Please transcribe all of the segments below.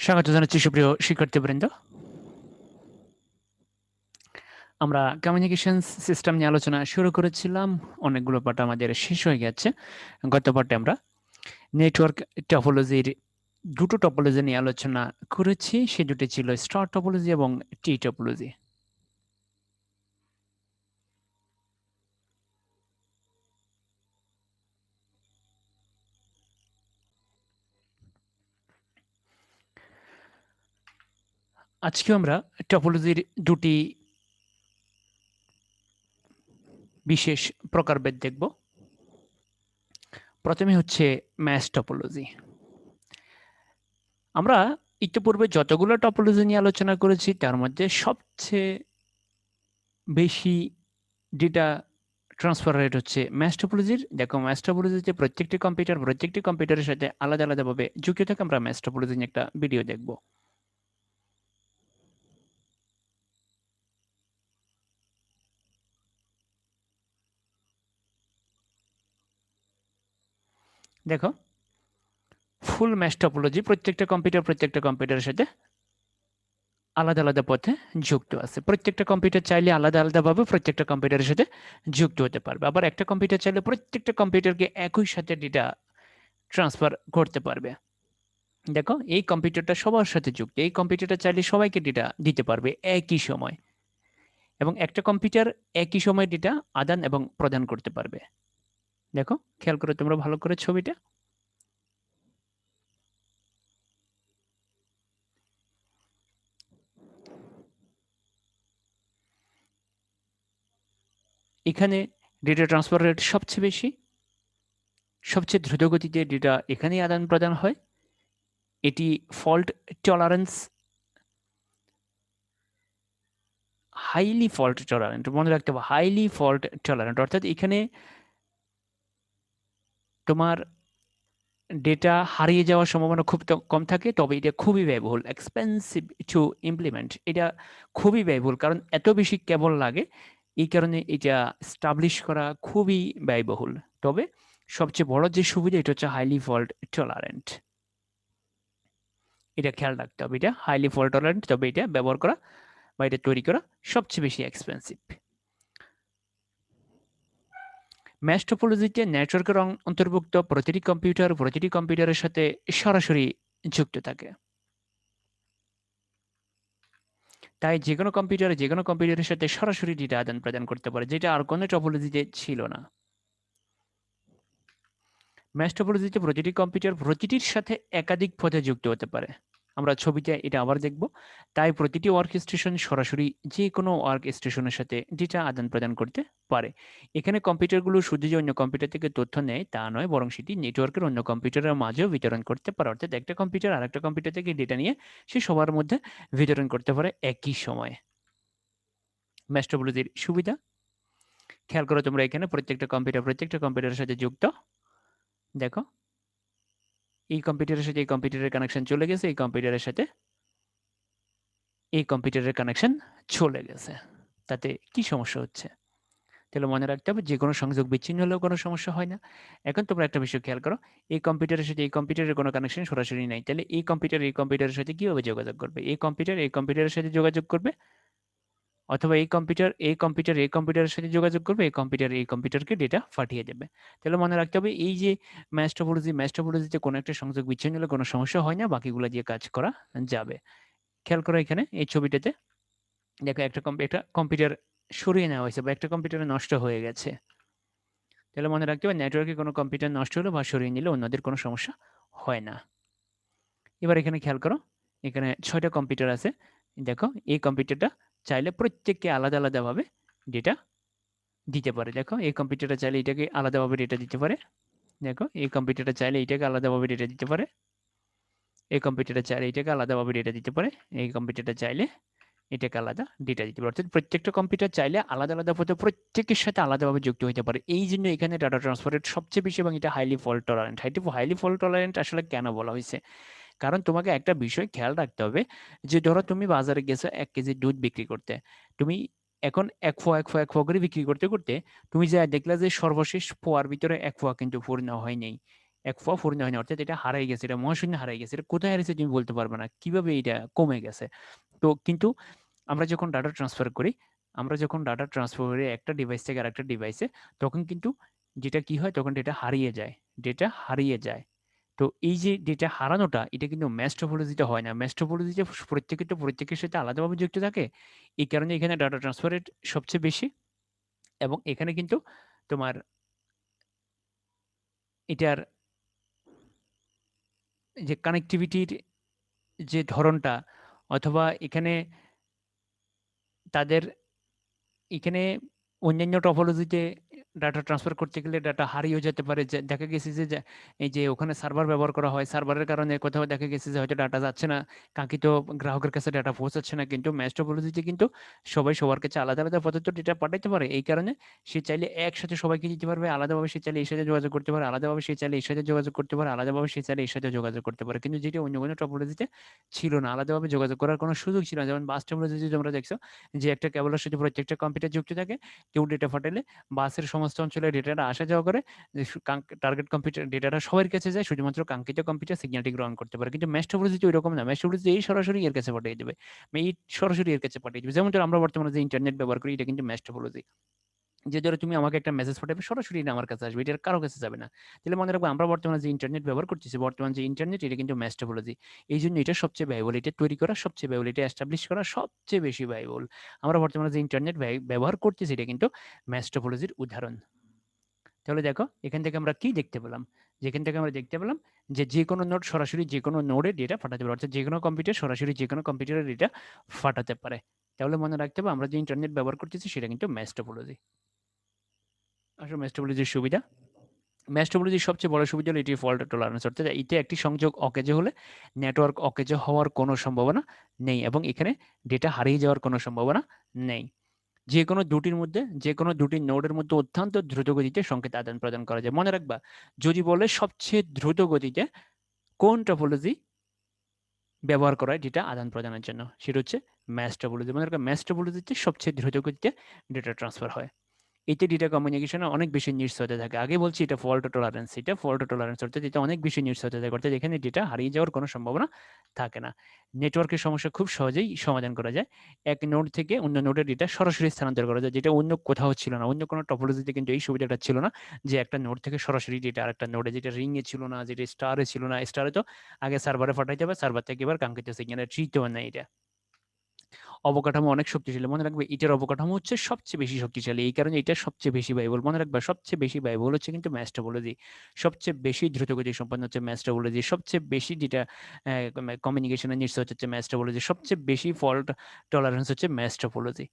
স্বাগত জানাচ্ছি সুপ্রিয় শিক্ষার্থীবৃন্দ। আমরা কমিউনিকেশন সিস্টেম নিয়ে আলোচনা শুরু করেছিলাম, অনেকগুলো পাঠ আমাদের শেষ হয়ে গেছে। গত পাঠে আমরা নেটওয়ার্ক টপোলজির দুটো টপোলজি নিয়ে আলোচনা করেছি, সে দুটি ছিল স্টার টপোলজি এবং টি টপোলজি। আজকে আমরা টপোলজির দুটি বিশেষ প্রকারভেদ দেখব। প্রথমে হচ্ছে ম্যাশ টপোলজি। আমরা ইতিপূর্বে যতগুলো টপোলজি নিয়ে আলোচনা করেছি তার মধ্যে সবচেয়ে বেশি ডেটা ট্রান্সফার রেট হচ্ছে ম্যাশ টপোলজির। দেখো, ম্যাশ টপোলজিতে প্রত্যেকটি কম্পিউটারের সাথে আলাদা আলাদাভাবে যুক্ত থাকে। আমরা ম্যাশ টপোলজি নিয়ে একটা ভিডিও দেখব। দেখো, ফুল ম্যাশ টপোলজি প্রত্যেকটা কম্পিউটারের সাথে আলাদা আলাদা পথে যুক্ত আছে। প্রত্যেকটা কম্পিউটার চাইলে আলাদা আলাদাভাবে প্রত্যেকটা কম্পিউটারের সাথে যুক্ত হতে পারবে। আবার একটা কম্পিউটার চাইলে প্রত্যেকটা কম্পিউটারকে একই সাথে ডেটা ট্রান্সফার করতে পারবে। দেখো, এই কম্পিউটারটা সবার সাথে যুক্ত। এই কম্পিউটারটা চাইলে সবাইকে ডেটা দিতে পারবে একই সময়, এবং একটা কম্পিউটার একই সময় ডেটা আদান এবং প্রদান করতে পারবে। দেখো, খেয়াল করে তোমরা ভালো করে ছবিটা। এখানে ডেটা ট্রান্সফার রেট সবচেয়ে বেশি, সবচেয়ে দ্রুত গতিতে ডেটা এখানেই আদান প্রদান হয়। এটি fault tolerance, highly fault tolerant, মনে রাখতে হবে হাইলি ফল্ট টলারেন্ট, অর্থাৎ এখানে তোমার ডেটা হারিয়ে যাওয়ার সম্ভাবনা খুব কম থাকে। তবে এটা খুবই ব্যয়বহুল, এক্সপেন্সিভ টু ইমপ্লিমেন্ট। এটা খুবই ব্যয়বহুল, কারণ এত বেশি কেবল লাগে। এই কারণে এটা স্টাবলিশ করা খুবই ব্যয়বহুল। তবে সবচেয়ে বড় যে সুবিধা, এটা হচ্ছে হাইলি ফল্ট টলারেন্ট। এটা খেয়াল রাখতে হবে, এটা হাইলি ফল্ট টলারেন্ট, তবে এটা ব্যবহার করা বা এটা তৈরি করা সবচেয়ে বেশি এক্সপেন্সিভ। ম্যাশ টপোলজিতে নেটওয়ার্কের অন্তর্ভুক্ত প্রতিটি কম্পিউটারের সাথে সরাসরি যুক্ত থাকে। তাই যেকোনো কম্পিউটারের সাথে সরাসরি ডেটা আদান প্রদান করতে পারে, যেটা আর কোনো টপোলজিতে ছিল না। ম্যাশ টপোলজিতে প্রতিটি কম্পিউটার প্রতিটির সাথে একাধিক পথে যুক্ত হতে পারে। আমরা ছবিতে এটা আবার দেখব। তাই প্রতিটি ওয়ার্ক স্টেশন সরাসরি যে কোনো ওয়ার্ক স্টেশনের সাথে ডেটা আদান প্রদান করতে পারে। এখানে কম্পিউটারগুলো শুধু যে অন্য কম্পিউটার থেকে তথ্য নেয় তা নয়, বরং সেটি নেটওয়ার্কের অন্য কম্পিউটারের মাঝেও বিতরণ করতে পারে। অর্থাৎ একটা কম্পিউটার আরেকটা কম্পিউটার থেকে ডেটা নিয়ে সে সবার মধ্যে বিতরণ করতে পারে একই সময়ে। ম্যাশ টপোলজির সুবিধা খেয়াল করো তোমরা, এখানে প্রত্যেকটা কম্পিউটারের সাথে যুক্ত। দেখো, এই কম্পিউটারের সাথে এই কম্পিউটারের কানেকশন চলে গেছে, এই কম্পিউটারের সাথে এই কম্পিউটারের কানেকশন চলে গেছে। তাতে কি সমস্যা হচ্ছে? তাহলে মনে রাখতে হবে, যে কোনো সংযোগ বিচ্ছিন্ন হলেও কোনো সমস্যা হয় না। এখন তোমরা একটা বিষয় খেয়াল করো, এই কম্পিউটারের সাথে এই কম্পিউটারের কোনো কানেকশন সরাসরি নাই, তাহলে এই কম্পিউটারের সাথে কিভাবে যোগাযোগ করবে? এই কম্পিউটারের সাথে যোগাযোগ করবে, অথবা এই কম্পিউটারের সাথে যোগাযোগ করবে, এই কম্পিউটারকে ডেটা পাঠিয়ে দেবে। তাহলে মনে রাখতে হবে, এই যে ম্যাশ টপোলজিতে কোনো একটা সংযোগ বিচ্ছিন্ন হলে কোনো সমস্যা হয় না, বাকিগুলো দিয়ে কাজ করা যাবে। খেয়াল করো এখানে এই ছবিটাতে, দেখো একটা কম্পিউটার সরিয়ে নেওয়া হয়েছে বা একটা কম্পিউটার নষ্ট হয়ে গেছে। তাহলে মনে রাখতে হবে, নেটওয়ার্কে কোনো কম্পিউটার নষ্ট হলে বা সরিয়ে নিলে অন্যদের কোনো সমস্যা হয় না। এবার এখানে খেয়াল করো, এখানে 6টা কম্পিউটার আছে। দেখো, এই কম্পিউটারটা চাইলে প্রত্যেককে আলাদা আলাদাভাবে ডেটা দিতে পারে। দেখো, এই কম্পিউটারটা চাইলে এটাকে আলাদাভাবে ডেটা দিতে পারে। দেখো, এই কম্পিউটারটা চাইলে এটাকে আলাদাভাবে ডেটা দিতে পারে। এই কম্পিউটারটা চাইলে এটাকে আলাদাভাবে ডেটা দিতে পারে। এই কম্পিউটারটা চাইলে এটাকে আলাদা ডেটা দিতে পারে। অর্থাৎ প্রত্যেকটা কম্পিউটার চাইলে আলাদা আলাদা পথে প্রত্যেকের সাথে আলাদাভাবে যুক্ত হতে পারে। এই জন্য এখানে ডাটা ট্রান্সফার রেট সবচেয়ে বেশি, এবং এটা highly fault tolerant. Highly fault tolerant আসলে কেন বলা হয়েছে? কারণ তোমাকে একটা বিষয় খেয়াল রাখতে হবে, যে ধরো তুমি বাজারে গেছো 1 কেজি দুধ বিক্রি করতে। তুমি এখন এক ফোয়া করে বিক্রি করতে করতে তুমি যা দেখলা যে সর্বশেষ পোয়ার ভিতরে 1 পোয়া কিন্তু পূর্ণ হয় নাই। এক ফ পূর্ণ হয় না, অর্থাৎ এটা হারাই গেছে, এটা মহাশূন্য হারাই গেছে। এটা কোথায় হারিয়েছে তুমি বলতে পারবে না, কিভাবে এটা কমে গেছে। তো কিন্তু আমরা যখন ডাটা ট্রান্সফার করি, আমরা যখন ডাটা ট্রান্সফার করি একটা ডিভাইস থেকে আরেকটা ডিভাইসে, তখন কিন্তু যেটা কি হয়, তখন ডেটা হারিয়ে যায়, ডেটা হারিয়ে যায়। তো এই যে ডেটা হারানোটা, এটা কিন্তু ম্যাশ টপোলজিতে হয় না। ম্যাশ টপোলজিতে প্রত্যেকে তো প্রত্যেকের সাথে আলাদাভাবে যুক্ত থাকে, এই কারণে এখানে ডাটা ট্রান্সফার রেট সবচেয়ে বেশি। এবং এখানে কিন্তু তোমার এটার যে কানেক্টিভিটির যে ধরনটা, অথবা এখানে তাদের এখানে অন্যান্য টপোলজিতে ডাটা ট্রান্সফার করতে গেলে ডাটা হারিয়েও যেতে পারে। যে দেখা গেছে যে এই যে ওখানে সার্ভার ব্যবহার করা হয়, সার্ভারের কারণে কোথাও দেখা গেছে যে হয়তো ডাটা যাচ্ছে না, কাঙ্ক্ষিত গ্রাহকের কাছে ডাটা পৌঁছাচ্ছে না। কিন্তু ম্যাশ টপোলজিতে কিন্তু সবাই সবার কাছে আলাদা আলাদা পদ্ধতি ডেটা পাঠাইতে পারে, এই কারণে সে চাইলে একসাথে সবাইকে দিতে পারবে, আলাদাভাবে সে চাইলে এর সাথে যোগাযোগ করতে পারে, আলাদাভাবে সে চাইলে এর সাথে যোগাযোগ করতে পারে, আলাদাভাবে সে চাইলে এর সাথে যোগাযোগ করতে পারে। কিন্তু যেটা অন্য কোনো টপোলজিতে ছিল না, আলাদাভাবে যোগাযোগ করার কোনো সুযোগ ছিল না। যেমন বাস টপোলজিতে তোমরা দেখছো যে একটা কেবলের সাথে প্রত্যেকটা কম্পিউটার যুক্ত থাকে, কেউ ডেটা পাঠালে বাসের সমস্ত অঞ্চলে ডেটাটা আসা যাওয়া করে, টার্গেট কম্পিউটার ডেটাটা সবার কাছে যায়, শুধুমাত্র কাঙ্ক্ষিত কম্পিউটার সিগন্যালটি গ্রহণ করতে পারে। কিন্তু ম্যাশ টপোলজিতে ওইরকম না, ম্যাশ টপোলজিতে এই সরাসরি এর কাছে পাঠিয়ে দেবে, এই সরাসরি এর কাছে পাঠিয়ে দেবে। যেমন ধরো আমরা বর্তমানে যে ইন্টারনেট ব্যবহার করি, এটা কিন্তু ম্যাশ টপোলজি। যে ধরো তুমি আমাকে একটা মেসেজ পাঠাবে, সরাসরি এটা আমার কাছে আসবে, এটা আর কারো কাছে যাবে না। তাহলে মনে রাখবো, আমরা বর্তমানে যে ইন্টারনেট ব্যবহার করতেছি, বর্তমান যে ইন্টারনেট, এটা কিন্তু ম্যাশ টপোলজি। এই জন্য এটা সবচেয়ে ব্যয়বহুল, এটা তৈরি করা সবচেয়ে ব্যয়বহুল, এটা এস্টাবলিশ করা সবচেয়ে বেশি ব্যয়বহুল। আমরা বর্তমানে যে ইন্টারনেট ব্যবহার করতেছি, এটা কিন্তু ম্যাশ টপোলজির উদাহরণ। তাহলে দেখো এখান থেকে আমরা কি দেখতে পেলাম, যেখান থেকে আমরা দেখতে পেলাম যে যে কোনো নোড সরাসরি যে কোনো নোডে ডেটা পাঠাতে পারে, অর্থাৎ যে কোনো কম্পিউটার সরাসরি যে কোনো কম্পিউটারে ডেটা পাঠাতে পারে। তাহলে মনে রাখতে হবে, আমরা যে ইন্টারনেট ব্যবহার করতেছি সেটা কিন্তু ম্যাশ টপোলজি। আসলে ম্যাশ টপোলজির সুবিধা, ম্যাশ টপোলজির সবচেয়ে বড় সুবিধা হলো এটি ফল্ট টলারেন্স, অর্থাৎ এতে একটি সংযোগ অকেজো হলে নেটওয়ার্ক অকেজো হওয়ার কোনো সম্ভাবনা নেই, এবং এখানে ডেটা হারিয়ে যাওয়ার কোনো সম্ভাবনা নেই। যে কোনো দুটির মধ্যে, যে কোনো দুটি নোডের মধ্যে অত্যন্ত দ্রুত গতিতে সংকেত আদান প্রদান করা যায়। মনে রাখবা, যদি বলে সবচেয়ে দ্রুত গতিতে কোন টপোলজি ব্যবহার করা হয় ডেটা আদান প্রদানের জন্য, সেটা হচ্ছে ম্যাশ টপোলজি। মনে রাখবা, ম্যাশ টপোলজিতে সবচেয়ে দ্রুত গতিতে ডেটা ট্রান্সফার হয়। এতে ডেটা কমিউনিকেশনে অনেক বেশি নিশ্চয়তা থাকে। আগে বলছি এটা ফল্ট টলারেন্স, এটা ফল্ট টলারেন্স, অর্থাৎ এটা অনেক বেশি নিশ্চয়তা থাকে, অর্থাৎ এখানে ডেটা হারিয়ে যাওয়ার কোনো সম্ভাবনা থাকে না। নেটওয়ার্কের সমস্যা খুব সহজেই সমাধান করা যায়। এক নোড থেকে অন্য নোডে ডেটা সরাসরি স্থানান্তর করা যায়, যেটা অন্য কোথাও ছিল না। অন্য কোনো টপোলজিতে কিন্তু এই সুবিধাটা ছিল না, যে একটা নোড থেকে সরাসরি ডেটা আরেকটা নোডে, যেটা রিং এ ছিল না, যেটা স্টারে ছিল না। স্টারে তো আগে সার্ভারে পাঠাইতে হবে, সার্ভার থেকে এবার কাঙ্ক্ষিত সিগন্যালের ট্রিতেও নেই এটা। অবকাঠামো অনেক শক্তিশালী। মনে রাখবে, এটার অবকাঠামো হচ্ছে সবচেয়ে বেশি শক্তিশালী, এই কারণে এটা সবচেয়ে বেশি ব্যয়বহুল। মনে রাখবা, সবচেয়ে বেশি ব্যয়বহুল হচ্ছে কিন্তু ম্যাশ টপোলজি, সবচেয়ে বেশি দ্রুতগতি সম্পন্ন হচ্ছে ম্যাশ টপোলজি, সবচেয়ে বেশি ডেটা কমিউনিকেশনের নিশ্চয় হচ্ছে ম্যাশ টপোলজি, সবচেয়ে বেশি ফল্ট টলারেন্স হচ্ছে ম্যাশ টপোলজি।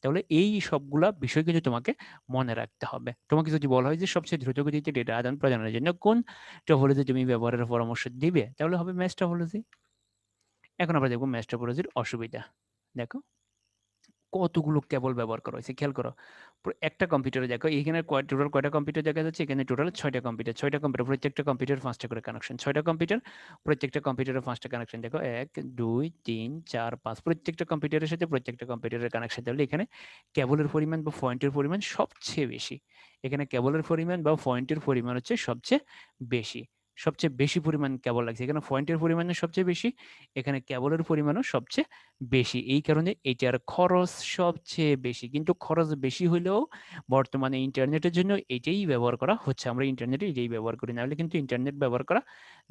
তাহলে এই সবগুলা বিষয় কিন্তু তোমাকে মনে রাখতে হবে। তোমাকে যদি বলা হয় যে সবচেয়ে দ্রুতগতিতে ডেটা আদান প্রদানের জন্য কোন টপোলজি তুমি ব্যবহারের পরামর্শ দিবে, তাহলে হবে ম্যাশ টপোলজি। এখন আমরা দেখবো ম্যাশ টপোলজির অসুবিধা। দেখো কতগুলো কেবল ব্যবহার করা হয়েছে, খেয়াল করো। একটা কম্পিউটারে দেখো, এখানে টোটাল কয়টা কম্পিউটার দেখা যাচ্ছে, এখানে টোটাল 6টা কম্পিউটার, 6টা কম্পিউটার, প্রত্যেকটা কম্পিউটার 5টা করে কানেকশন, 6টা কম্পিউটার, প্রত্যেকটা কম্পিউটারে 5টা কানেকশন। দেখো 1 2 3 4 5, প্রত্যেকটা কম্পিউটারের সাথে প্রত্যেকটা কম্পিউটারের কানেকশন। তাহলে এখানে কেবলের পরিমাণ বা পয়েন্টের পরিমাণ সবচেয়ে বেশি। এখানে কেবলের পরিমাণ বা পয়েন্টের পরিমাণ হচ্ছে সবচেয়ে বেশি, সবচেয়ে বেশি পরিমাণ কেবল লাগছে। এখানে পয়েন্টের পরিমাণও সবচেয়ে বেশি, এখানে কেবলের পরিমাণও সবচেয়ে বেশি, এই কারণে এটার খরচ সবচেয়ে বেশি। কিন্তু খরচ বেশি হলেও বর্তমানে ইন্টারনেটের জন্য এটাই ব্যবহার করা হচ্ছে, আমরা ইন্টারনেটে এটাই ব্যবহার করি, না হলে কিন্তু ইন্টারনেট ব্যবহার করা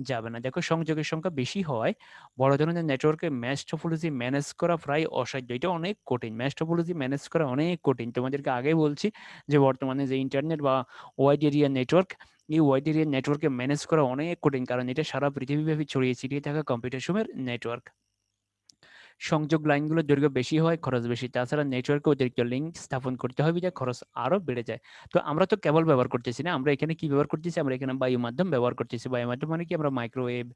যাবে না। দেখো সংযোগের সংখ্যা বেশি হওয়ায় বড় ধরনের নেটওয়ার্কে ম্যাশ টপোলজি ম্যানেজ করা প্রায় অসাধ্য, এটা অনেক কঠিন, ম্যাশ টপোলজি ম্যানেজ করা অনেক কঠিন। তোমাদেরকে আগে বলছি যে বর্তমানে যে ইন্টারনেট বা ওয়াইড এরিয়া নেটওয়ার্ক, এই ওয়াইড এরিয়া নেটওয়ার্কে ম্যানেজ করা অনেক কঠিন, কারণ এটা সারা পৃথিবীব্যাপী ছড়িয়ে ছিটিয়ে থাকা কম্পিউটার সময়ের নেটওয়ার্ক। সংযোগ লাইনগুলোর দৈর্ঘ্য বেশি হয়, খরচ বেশি। তাছাড়া নেটওয়ার্কে অতিরিক্ত লিঙ্ক স্থাপন করতে হবে, যা খরচ আরো বেড়ে যায়। তো আমরা তো কেবল ব্যবহার করতেছি না, আমরা এখানে কি ব্যবহার করতেছি, আমরা এখানে বায়ু মাধ্যম ব্যবহার করতেছি। বায়ু মাধ্যম মানে কি, আমরা মাইক্রোওয়েভ,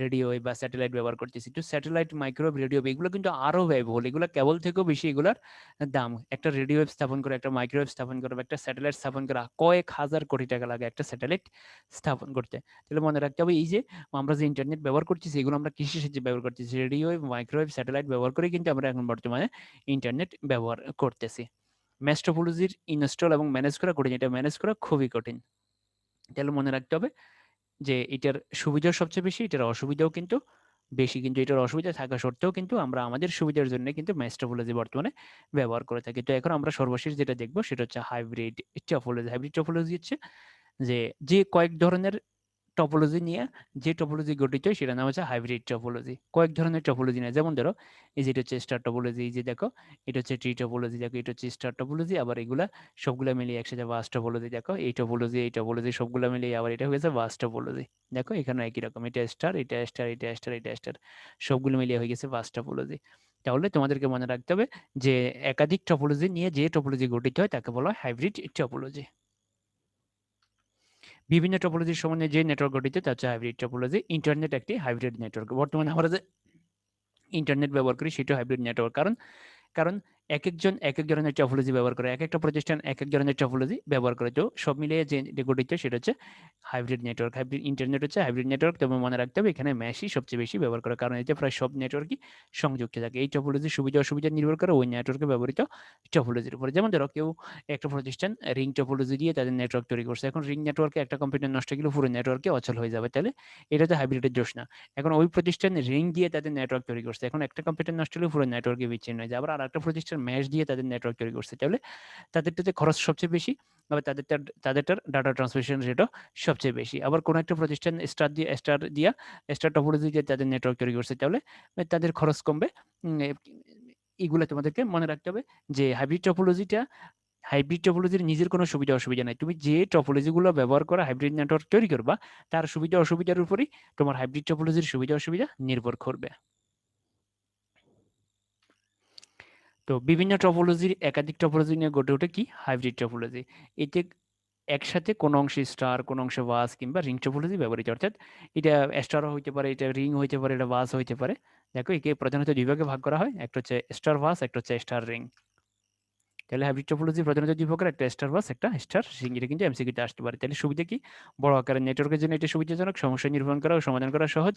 রেডিও ওয়েভ বা স্যাটেলাইট ব্যবহার করতেছি। তো স্যাটেলাইট, মাইক্রোওয়েভ, রেডিও ওয়েভ এগুলো কিন্তু আরো ব্যয়বহুল, এগুলো কেবল থেকেও বেশি এগুলার দাম। একটা রেডিও ওয়েভ স্থাপন করা, একটা মাইক্রোওয়েভ স্থাপন করা, একটা স্যাটেলাইট স্থাপন করা, কয়েক হাজার কোটি টাকা লাগে একটা স্যাটেলাইট স্থাপন করতে। তাহলে মনে রাখতে হবে, এই যে আমরা যে ইন্টারনেট ব্যবহার করতেছি, এগুলো আমরা কৃষি সাহায্যে ব্যবহার করতেছি, রেডিও, মাইক্রোওয়েভ, স্যাটেলাইট ব্যবহার করে কিন্তু আমরা এখন বর্তমানে ইন্টারনেট ব্যবহার করতেছি। ম্যাশ টপোলজির ইনস্টল এবং ম্যানেজ করা কঠিন, এটা ম্যানেজ করা খুবই কঠিন। তাহলে মনে রাখতে হবে যে এটার সুবিধাও সবচেয়ে বেশি, এটার অসুবিধাও কিন্তু বেশি, কিন্তু এটার অসুবিধা থাকা সত্ত্বেও কিন্তু আমরা আমাদের সুবিধার জন্য কিন্তু ম্যাচ টপোলজি বর্তমানে ব্যবহার করে থাকি। তো এখন আমরা সর্বশেষ যেটা দেখবো সেটা হচ্ছে হাইব্রিড টপোলজি। হাইব্রিড টপোলজি হচ্ছে যে যে কয়েক ধরনের টপোলজি নিয়ে যে টপোলজি গঠিত হয় সেটা নাম হচ্ছে হাইব্রিড টপোলজি। কয়েক ধরনের টপোলজি নিয়ে, যেমন ধরো এই যে এটা হচ্ছে স্টার টপোলজি, এই যে দেখো এটা হচ্ছে ট্রি টপোলজি, দেখো এটা হচ্ছে স্টার টপোলজি, আবার এগুলা সবগুলা মিলিয়ে একসাথে ভাস টপোলজি, দেখো এই টপোলজি সবগুলা মিলিয়ে আবার এটা হয়েছে ভাস টপোলজি। দেখো এখানে একই রকম, এটা স্টার, এটা স্টার, এটা স্টার, এটা স্টার, সবগুলো মিলিয়ে হয়ে গেছে ভাস টপোলজি। তাহলে তোমাদেরকে মনে রাখতে হবে যে একাধিক টপোলজি নিয়ে যে টপোলজি গঠিত হয় তাকে বলা হয় হাইব্রিড টপোলজি। বিভিন্ন টপোলজির সমন্বয়ে যে নেটওয়ার্ক গঠিত তা হচ্ছে হাইব্রিড টপোলজি। ইন্টারনেট একটি হাইব্রিড নেটওয়ার্ক। বর্তমানে আমরা যে ইন্টারনেট ব্যবহার করি সেটা হাইব্রিড নেটওয়ার্ক। কারণ কারণ একেকজন একেক ধরনের টপোলজি ব্যবহার করে, একেকটা প্রতিষ্ঠান একেক ধরনের টপোলজি ব্যবহার করে। তো সব মিলিয়ে যে গঠিত সেটা হচ্ছে হাইব্রিড নেটওয়ার্ক। হাইব্রিড ইন্টারনেট হচ্ছে হাইব্রিড নেটওয়ার্ক। তবে মনে রাখতে হবে এখানে মেশই সবচেয়ে বেশি ব্যবহার করে, কারণ এতে প্রায় সব নেটওয়ার্কই সংযুক্ত থাকে। এই টপোলজির সুবিধা অসুবিধা নির্ভর করে ওই নেটওয়ার্কে ব্যবহৃত টপোলজির উপরে। যেমন ধরো কেউ একটা প্রতিষ্ঠান রিং টপোলজি দিয়ে তাদের নেটওয়ার্ক তৈরি করছে। এখন রিং নেটওয়ার্কে একটা কম্পিউটার নষ্ট গেলে পুরো নেটওয়ার্কে অচল হয়ে যাবে, তাহলে এটা তো হাইব্রিডের দোষ না। এখন ওই প্রতিষ্ঠান রিং দিয়ে তাদের নেটওয়ার্ক তৈরি করছে, এখন একটা কম্পিউটার নষ্ট হলে পুরো নেটওয়ার্কে বিচ্ছিন্ন হয়ে যায়। আবার আরেকটা প্রতিষ্ঠান ম্যাশ দিয়ে তাদের নেটওয়ার্ক তৈরি করছে, তাহলে তাদেরটাতে খরচ সবচেয়ে বেশি, আবার তাদেরটার ডাটা ট্রান্সমিশন রেটও সবচেয়ে বেশি। আবার কোনো একটা প্রতিষ্ঠান স্টার টপোলজি দিয়ে তাদের নেটওয়ার্ক তৈরি করছে, তাহলে তাদের খরচ কমবে। এগুলো তোমাদেরকে মনে রাখতে হবে যে হাইব্রিড টপোলজির নিজের কোনো সুবিধা অসুবিধা নাই। তুমি যে টপোলজিগুলো ব্যবহার করে হাইব্রিড নেটওয়ার্ক তৈরি করবা তার সুবিধা অসুবিধার উপরই তোমার হাইব্রিড টপোলজির সুবিধা অসুবিধা নির্ভর করবে। তো বিভিন্ন টপোলজির একাধিক টপোলজি নিয়ে গড়ে ওঠে কি হাইব্রিড টপোলজি। এতে একসাথে কোনো অংশে স্টার, কোনো অংশে বাস কিংবা রিং টপোলজি ব্যবহৃত, অর্থাৎ এটা স্টারও হইতে পারে, এটা রিং হইতে পারে, এটা বাস হইতে পারে। দেখো একে প্রধানত দুই ভাগে ভাগ করা হয়, একটা হচ্ছে স্টার বাস, একটা হচ্ছে স্টার রিং। তাহলে হাইব্রিড টপোলজি প্রধানত দুই প্রকার, একটা স্টার বাস, একটা স্টার রিং। এটা কিন্তু এমসিকিউতে আসতে পারে। তাহলে সুবিধা কি? বড় আকারের নেটওয়ার্কের জন্য এটা সুবিধাজনক, সমস্যা নির্মাণ করা ও সমাধান করা সহজ,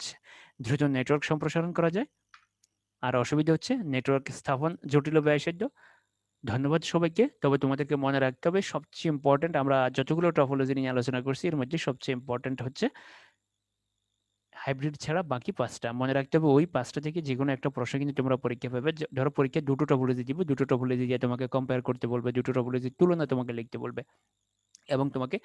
দ্রুত নেটওয়ার্ক সম্প্রসারণ করা যায়। আর অসুবিধা হচ্ছে নেটওয়ার্ক স্থাপন জটিল ও ব্যয়সাধ্য। ধন্যবাদ সবাইকে। তবে তোমাদেরকে মনে রাখতে হবে সবচেয়ে ইম্পর্টেন্ট, আমরা যতগুলো টপোলজি নিয়ে আলোচনা করছি এর মধ্যে সবচেয়ে ইম্পর্টেন্ট হচ্ছে হাইব্রিড ছাড়া বাকি পাঁচটা। মনে রাখতে হবে ওই পাঁচটা থেকে যে কোনো একটা প্রশ্ন কিন্তু তোমরা পরীক্ষা পাবে। ধরো পরীক্ষায় দুটো টপোলজি দিব, দুটো টপোলজি দিয়ে তোমাকে কম্পেয়ার করতে বলবে, দুটো টপোলজির তুলনা তোমাকে লিখতে বলবে, এবং তোমাকে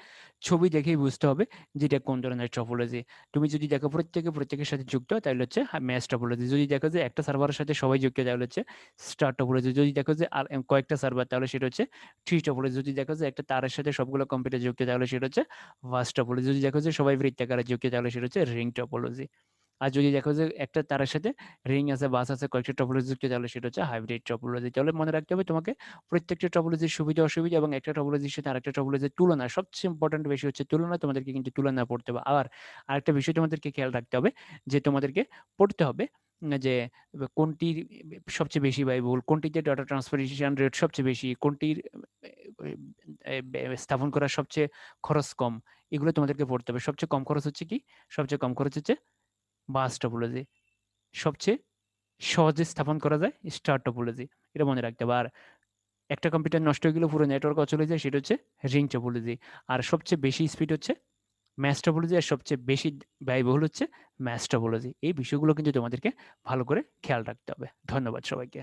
ছবি দেখেই বুঝতে হবে যে এটা কোন ধরনের টপোলজি। তুমি যদি দেখো প্রত্যেকের সাথে যুক্ত, তাহলে হচ্ছে ম্যাচ টপোলজি। যদি দেখো যে একটা সার্ভারের সাথে সবাই যুক্ত, তাহলে হচ্ছে স্টার টপোলজি। যদি দেখো যে আর কয়েকটা সার্ভার, তাহলে সেটা হচ্ছে ট্রি টপোলজি। যদি দেখো যে একটা তারের সাথে সবগুলো কম্পিউটার যুক্ত, তাহলে সেটা হচ্ছে ভাস টপোলজি। যদি দেখো যে সবাই বৃত্তাকারে যুক্ত, তাহলে সেটা হচ্ছে রিং টপোলজি। আর যদি দেখো যে একটা তারের সাথে রিং আছে, বাস আছে, কয়েকটা টপোলজি যুক্ত, তাহলে সেটা হচ্ছে হাইব্রিড টপোলজি। তাহলে মনে রাখতে হবে তোমাকে প্রত্যেকটা টপোলজির সুবিধা অসুবিধা এবং একটা টপোলজির সাথে আরেকটা টপোলজির তুলনা, সবচেয়ে ইম্পর্টেন্ট বেশি হচ্ছে তুলনা। তোমাদেরকে কিন্তু তুলনা পড়তে হবে। আর আরেকটা বিষয় তোমাদেরকে খেয়াল রাখতে হবে যে তোমাদেরকে পড়তে হবে যে কোনটির সবচেয়ে বেশি ব্যয়বহুল, কোনটিতে ডাটা ট্রান্সফারেশন রেট সবচেয়ে বেশি, কোনটির স্থাপন করার সবচেয়ে খরচ কম, এগুলো তোমাদেরকে পড়তে হবে। সবচেয়ে কম খরচ হচ্ছে কি? সবচেয়ে কম খরচ হচ্ছে বাস টপোলজি। সবচেয়ে সহজে স্থাপন করা যায় স্টার টপোলজি। এটা মনে রাখতে হবে। আর একটা কম্পিউটার নষ্ট হয়ে গেলে পুরো নেটওয়ার্ক অচল হয়ে যায়, সেটা হচ্ছে রিং টপোলজি। আর সবচেয়ে বেশি স্পিড হচ্ছে ম্যাচ টপোলজি, আর সবচেয়ে বেশি ব্যয়বহুল হচ্ছে ম্যাচ টপোলজি। এই বিষয়গুলো কিন্তু তোমাদেরকে ভালো করে খেয়াল রাখতে হবে। ধন্যবাদ সবাইকে।